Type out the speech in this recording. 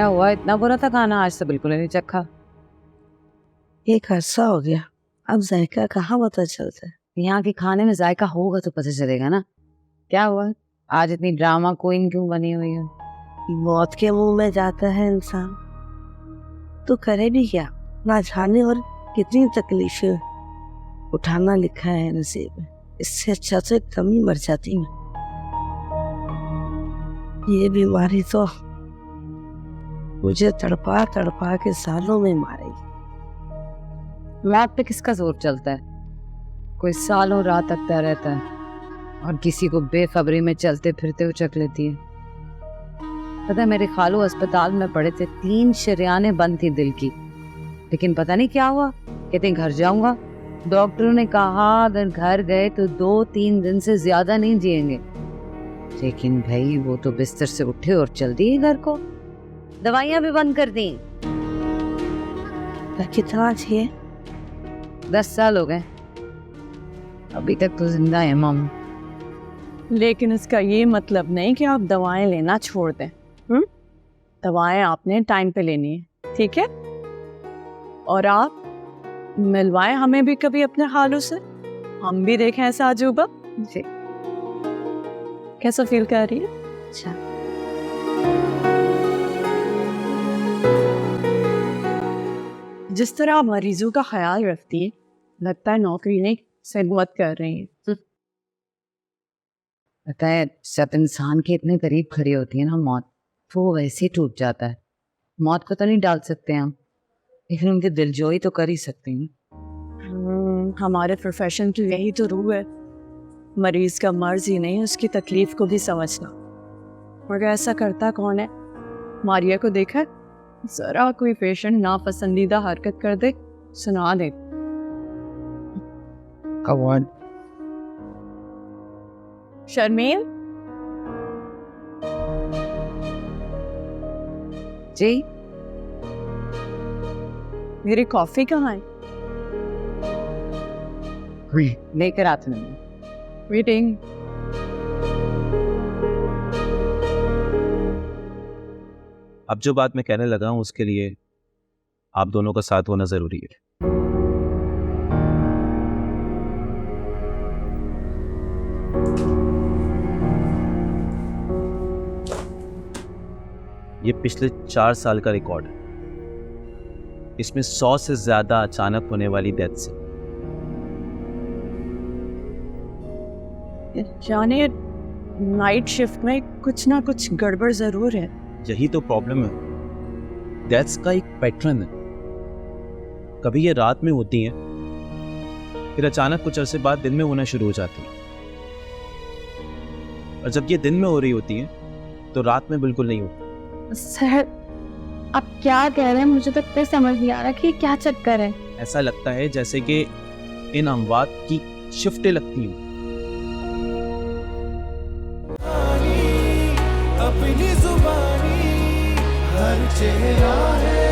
क्या हुआ? इतना बुरा था खाना? आज तो बिल्कुल ही नहीं चखा। एक अरसा हो गया, अब जायका कहाँ पता चलता है। यहाँ के खाने में जायका होगा तो पता चलेगा ना। क्या हुआ आज इतनी ड्रामा क्वीन क्यों बनी हुई है? मौत के मुंह में जाता है इंसान तो करे भी क्या, ना जाने और कितनी तकलीफें उठाना लिखा है नसीब में। इससे अच्छा तो कमी मर जाती मैं। ये बीमारी तो मुझे तड़पा तड़पा के सालों में मारेगी। रात पे किसका जोर चलता है? कोई सालों रात तकता रहता है और किसी को बेखबरी में चलते फिरते उचक लेती है। पता है मेरे खालू अस्पताल में पड़े थे, 3 शरियानें बंद थी दिल की, लेकिन पता नहीं क्या हुआ। कहते घर जाऊंगा, डॉक्टरों ने कहा अगर घर गए तो 2-3 दिन से ज्यादा नहीं जिएंगे। लेकिन भाई वो तो बिस्तर से उठे और चल दिए घर को, दवाइयां भी बंद कर दी। कितना चाहिए? 10 साल हो गए, अभी तक तो जिंदा है मम। लेकिन इसका ये मतलब नहीं कि आप दवाएं लेना छोड़ दें। दवाएं आपने टाइम पे लेनी है, ठीक है? और आप मिलवाएं हमें भी कभी अपने हालों से, हम भी देखें ऐसा अजूबा। जी। कैसा फील कर रही है? अच्छा, जिस तरह आप मरीजों का ख्याल रखती है, लगता है नौकरी नहीं खिदमत कर रही है। पता है जब इंसान के इतने करीब खड़ी होती है ना मौत, वो वैसे ही टूट जाता है। मौत को तो नहीं डाल सकते हम, लेकिन उनकी दिलजोई तो कर ही सकते हैं। हमारे प्रोफेशन की यही तो रूह है, मरीज का मर्ज ही नहीं उसकी तकलीफ को भी समझना। मगर ऐसा करता कौन है? मारिया को देखा, जरा कोई पेशेंट नापसंदीदा हरकत कर दे, सुना दे। कौन? शर्मीन जी, मेरी कॉफी कहाँ है? लेकर आते हैं। वेटिंग। अब जो बात मैं कहने लगा हूं उसके लिए आप दोनों का साथ होना जरूरी है। ये पिछले 4 साल का रिकॉर्ड है। इसमें 100 से ज्यादा अचानक होने वाली डेथ्स हैं। जाने नाइट शिफ्ट में कुछ ना कुछ गड़बड़ जरूर है। यही तो प्रॉब्लम है, डेथ्स का एक पैटर्न है। कभी ये रात में होती हैं, फिर अचानक कुछ अरसे बाद दिन में होना शुरू हो जाती है, और जब ये दिन में हो रही होती हैं तो रात में बिल्कुल नहीं होती। सर आप क्या कह रहे हैं? मुझे तो कुछ समझ नहीं आ रहा कि क्या चक्कर है। ऐसा लगता है जैसे कि इन अमवात की शिफ्टें लगती हैं। अपनी जुबानी हर चेहरा है